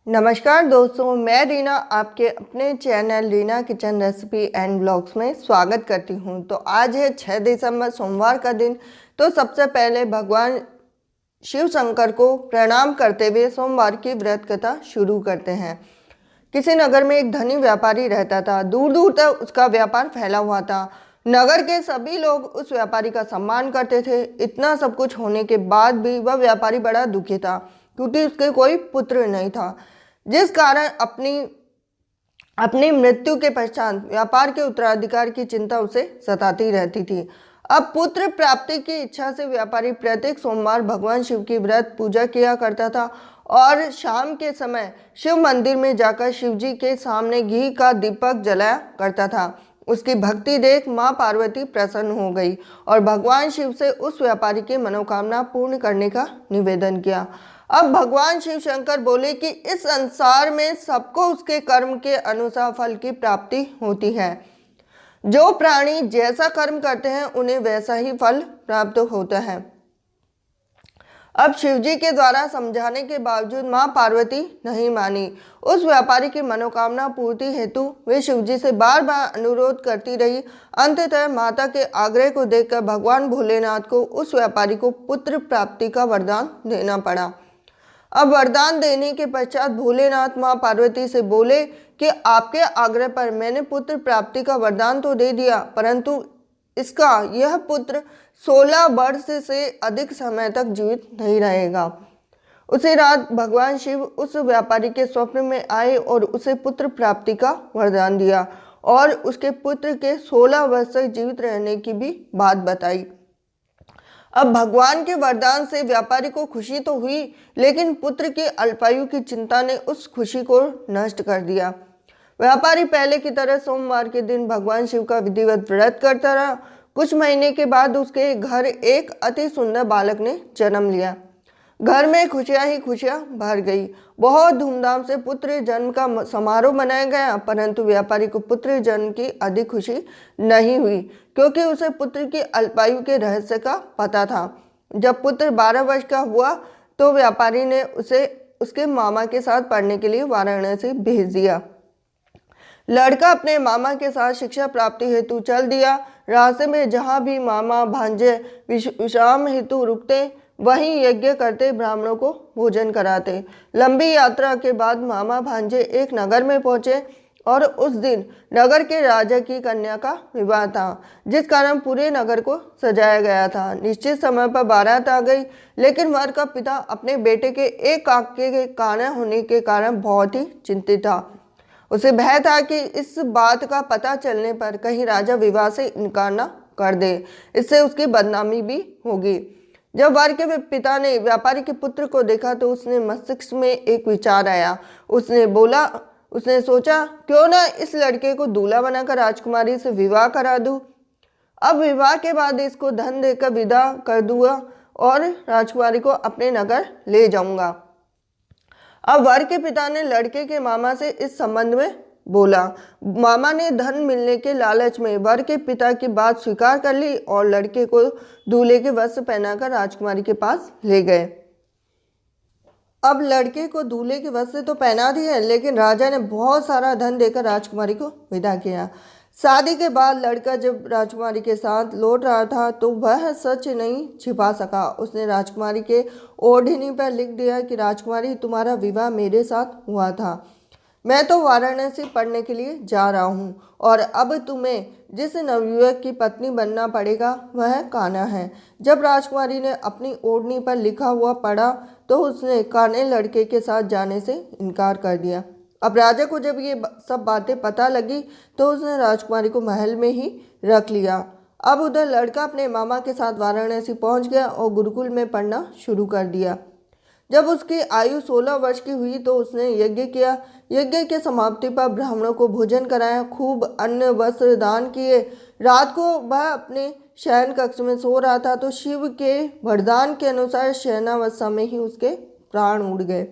नमस्कार दोस्तों, मैं रीना आपके अपने channel Reena kitchen recipe and blogs में स्वागत करती हूं। तो आज है 6 दिसंबर सोमवार का दिन। तो सबसे पहले भगवान शिव शंकर को प्रणाम करते हुए सोमवार की व्रत कथा शुरू करते हैं। किसी नगर में एक धनी व्यापारी रहता था। दूर दूर तक उसका व्यापार फैला हुआ था। नगर के सभी लोग उस व्यापारी का सम्मान करते थे। इतना सब कुछ होने के बाद भी वह व्यापारी बड़ा दुखी था, क्योंकि उसके कोई पुत्र नहीं था, जिस कारण अपनी मृत्यु के पश्चात व्यापार के उत्तराधिकार की चिंता उसे सताती रहती थी। अब पुत्र प्राप्ति की इच्छा से व्यापारी प्रत्येक सोमवार भगवान शिव की व्रत पूजा किया करता था और शाम के समय शिव मंदिर में जाकर शिव जी के सामने घी का दीपक जलाया करता था। उसकी भक्ति देख मां पार्वती प्रसन्न हो गई और भगवान शिव से उस व्यापारी की मनोकामना पूर्ण करने का निवेदन किया। अब भगवान शिव शंकर बोले कि इस संसार में सबको उसके कर्म के अनुसार फल की प्राप्ति होती है। जो प्राणी जैसा कर्म करते हैं उन्हें वैसा ही फल प्राप्त होता है। अब शिवजी के द्वारा समझाने के बावजूद मां पार्वती नहीं मानी। उस व्यापारी की मनोकामना पूर्ति हेतु वे शिवजी से बार बार अनुरोध करती रही। अंततः माता के आग्रह को देखकर भगवान भोलेनाथ को उस व्यापारी को पुत्र प्राप्ति का वरदान देना पड़ा। अब वरदान देने के पश्चात भोलेनाथ मां पार्वती से बोले कि आपके आग्रह पर मैंने पुत्र प्राप्ति का वरदान तो दे दिया, परंतु यह पुत्र 16 वर्ष से अधिक समय तक जीवित नहीं रहेगा। उसी रात भगवान शिव उस व्यापारी के स्वप्न में आए और उसे पुत्र प्राप्ति का वरदान दिया और उसके पुत्र के 16 वर्ष तक जीवित रहने की भी बात बताई। अब भगवान के वरदान से व्यापारी को खुशी तो हुई, लेकिन पुत्र की अल्पायु की चिंता ने उस खुशी को नष्ट कर दिया। व्यापारी पहले की तरह सोमवार के दिन भगवान शिव का विधिवत व्रत करता रहा। कुछ महीने के बाद उसके घर एक अति सुंदर बालक ने जन्म लिया। घर में खुशियां ही खुशियां भर गई। बहुत धूमधाम से पुत्र जन्म का समारोह मनाया गया, परंतु व्यापारी को पुत्र जन्म की अधिक खुशी नहीं हुई, क्योंकि उसे पुत्र की अल्पायु के रहस्य का पता था। जब पुत्र 12 वर्ष का हुआ तो व्यापारी ने उसे उसके मामा के साथ पढ़ने के लिए वाराणसी भेज दिया। लड़का अपने मामा के साथ शिक्षा प्राप्ति हेतु चल दिया। रास्ते में जहाँ भी मामा भांजे विश्राम हेतु रुकते, वहीं यज्ञ करते, ब्राह्मणों को भोजन कराते। लंबी यात्रा के बाद मामा भांजे एक नगर में पहुंचे और उस दिन नगर के राजा की कन्या का विवाह था, जिस कारण पूरे नगर को सजाया गया था। निश्चित समय पर बारात आ गई, लेकिन वर का पिता अपने बेटे के एक आंख के काना होने के कारण बहुत ही चिंतित था। उसे भय था कि इस बात का पता चलने पर कहीं राजा विवाह से इनकार न कर दे, इससे उसकी बदनामी भी होगी। जब वर के पिता ने व्यापारी के पुत्र को देखा तो उसने मस्तिष्क में एक विचार आया। उसने सोचा, क्यों ना इस लड़के को दूल्हा बनाकर राजकुमारी से विवाह करा दूं। अब विवाह के बाद इसको धन देकर विदा कर दूंगा और राजकुमारी को अपने नगर ले जाऊंगा। अब वर के पिता ने लड़के के मामा से इस संबंध में बोला। मामा ने धन मिलने के लालच में वर के पिता की बात स्वीकार कर ली और लड़के को दूल्हे के वस्त्र पहनाकर राजकुमारी के पास ले गए। अब लड़के को दूल्हे के वस्त्र तो पहना दिए, लेकिन राजा ने बहुत सारा धन देकर राजकुमारी को विदा किया। शादी के बाद लड़का जब राजकुमारी के साथ लौट रहा था तो वह सच नहीं छिपा सका। उसने राजकुमारी के ओढ़नी पर लिख दिया कि राजकुमारी, तुम्हारा विवाह मेरे साथ हुआ था। मैं तो वाराणसी पढ़ने के लिए जा रहा हूँ और अब तुम्हें जिस नवयुवक की पत्नी बनना पड़ेगा वह कान्हा है। जब राजकुमारी ने अपनी ओढ़नी पर लिखा हुआ पढ़ा तो उसने कान्हे लड़के के साथ जाने से इनकार कर दिया। अब राजा को जब ये सब बातें पता लगी तो उसने राजकुमारी को महल में ही रख लिया। अब उधर लड़का अपने मामा के साथ वाराणसी पहुंच गया और गुरुकुल में पढ़ना शुरू कर दिया। जब उसकी आयु 16 वर्ष की हुई तो उसने यज्ञ किया। यज्ञ के समाप्ति पर ब्राह्मणों को भोजन कराया, खूब अन्न वस्त्र दान किए। रात को वह अपने शयन कक्ष में सो रहा था तो शिव के वरदान के अनुसार शयनावस्था में ही उसके प्राण उड़ गए।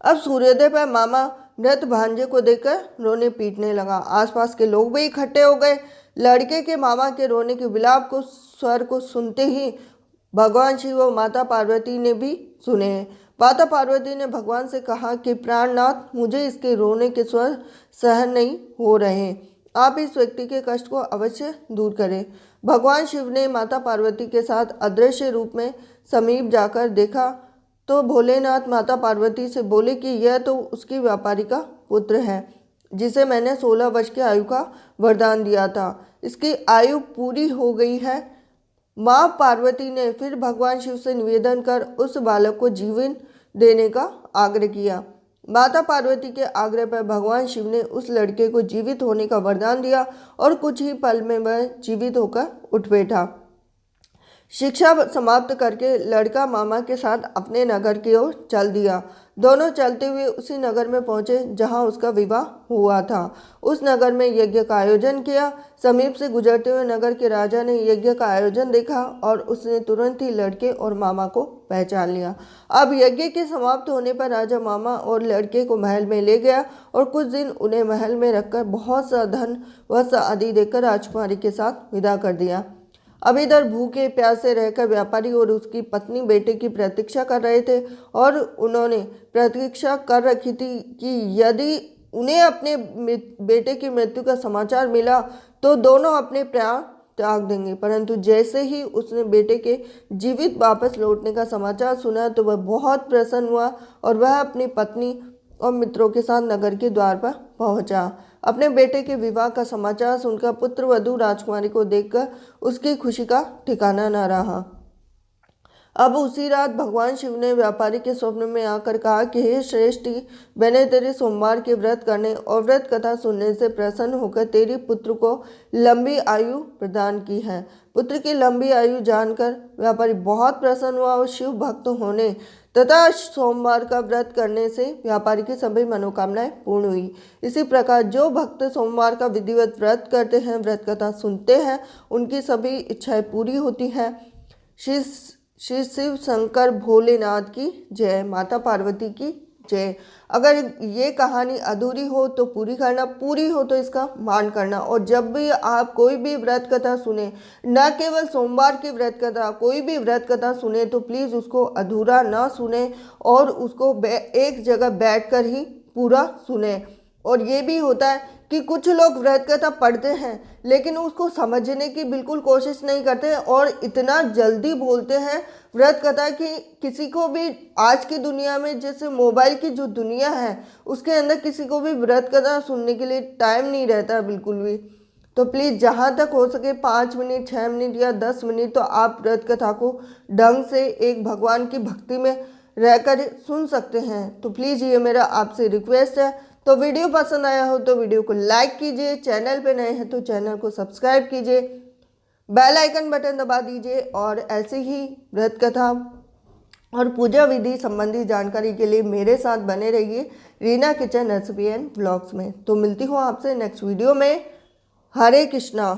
अब सूर्योदय पर मामा मृत भांजे को देखकर रोने पीटने लगा। आसपास के लोग भी इकट्ठे हो गए। लड़के के मामा के रोने के विलाप को स्वर को सुनते ही भगवान शिव और माता पार्वती ने भी सुने। माता पार्वती ने भगवान से कहा कि प्राणनाथ, मुझे इसके रोने के स्वर सहन नहीं हो रहे, आप इस व्यक्ति के कष्ट को अवश्य दूर करें। भगवान शिव ने माता पार्वती के साथ अदृश्य रूप में समीप जाकर देखा तो भोलेनाथ माता पार्वती से बोले कि यह तो उसकी व्यापारी का पुत्र है जिसे मैंने 16 वर्ष की आयु का वरदान दिया था। इसकी आयु पूरी हो गई है। माँ पार्वती ने फिर भगवान शिव से निवेदन कर उस बालक को जीवन देने का आग्रह किया। माता पार्वती के आग्रह पर भगवान शिव ने उस लड़के को जीवित होने का वरदान दिया और कुछ ही पल में वह जीवित होकर उठ बैठा। शिक्षा समाप्त करके लड़का मामा के साथ अपने नगर की ओर चल दिया। दोनों चलते हुए उसी नगर में पहुंचे जहां उसका विवाह हुआ था। उस नगर में यज्ञ का आयोजन किया। समीप से गुजरते हुए नगर के राजा ने यज्ञ का आयोजन देखा और उसने तुरंत ही लड़के और मामा को पहचान लिया। अब यज्ञ के समाप्त होने पर राजा मामा और लड़के को महल में ले गया और कुछ दिन उन्हें महल में रखकर बहुत सा धन वस्त्र आदि देकर राजकुमारी के साथ विदा कर दिया। अब इधर भूखे प्यासे रहकर व्यापारी और उसकी पत्नी बेटे की प्रतीक्षा कर रहे थे और उन्होंने प्रतीक्षा कर रखी थी कि यदि उन्हें अपने बेटे की मृत्यु का समाचार मिला तो दोनों अपने प्राण त्याग देंगे। परंतु जैसे ही उसने बेटे के जीवित वापस लौटने का समाचार सुना तो वह बहुत प्रसन्न हुआ और वह अपनी पत्नी और मित्रों के साथ नगर के द्वार पर पहुंचा। अपने बेटे के विवाह का समाचार सुनकर पुत्र वधू राजकुमारी को देखकर उसकी खुशी का ठिकाना न रहा। अब उसी रात भगवान शिव ने व्यापारी के स्वप्न में आकर कहा कि हे श्रेष्ठी, मैंने तेरे सोमवार के व्रत करने और व्रत कथा सुनने से प्रसन्न होकर तेरी पुत्र को लंबी आयु प्रदान की है। पुत्र की लंबी आयु जानकर व्यापारी बहुत प्रसन्न हुआ और शिव भक्त होने तथा सोमवार का व्रत करने से व्यापारी की सभी मनोकामनाएं पूर्ण हुई। इसी प्रकार जो भक्त सोमवार का विधिवत व्रत करते हैं, व्रत कथा सुनते हैं, उनकी सभी इच्छाएं पूरी होती हैं। श्री शिव शंकर भोलेनाथ की जय। माता पार्वती की जय। अगर ये कहानी अधूरी हो तो पूरी करना, पूरी हो तो इसका मान करना। और जब भी आप कोई भी व्रत कथा सुने, न केवल सोमवार की व्रत कथा, कोई भी व्रत कथा सुने तो प्लीज़ उसको अधूरा ना सुने और उसको एक जगह बैठकर ही पूरा सुने। और ये भी होता है कि कुछ लोग व्रत कथा पढ़ते हैं लेकिन उसको समझने की बिल्कुल कोशिश नहीं करते और इतना जल्दी बोलते हैं व्रत कथा कि किसी को भी आज की दुनिया में, जैसे मोबाइल की जो दुनिया है उसके अंदर, किसी को भी व्रत कथा सुनने के लिए टाइम नहीं रहता बिल्कुल भी। तो प्लीज़ जहाँ तक हो सके 5 मिनट, 6 मिनट या 10 मिनट तो आप व्रत कथा को ढंग से एक भगवान की भक्ति में रहकर सुन सकते हैं। तो प्लीज़ ये मेरा आपसे रिक्वेस्ट है। तो वीडियो पसंद आया हो तो वीडियो को लाइक कीजिए, चैनल पे नए हैं तो चैनल को सब्सक्राइब कीजिए, बेल आइकन बटन दबा दीजिए और ऐसे ही व्रत कथा और पूजा विधि संबंधी जानकारी के लिए मेरे साथ बने रहिए Reena kitchen recipe and vlogs में। तो मिलती हूँ आपसे नेक्स्ट वीडियो में। हरे कृष्णा।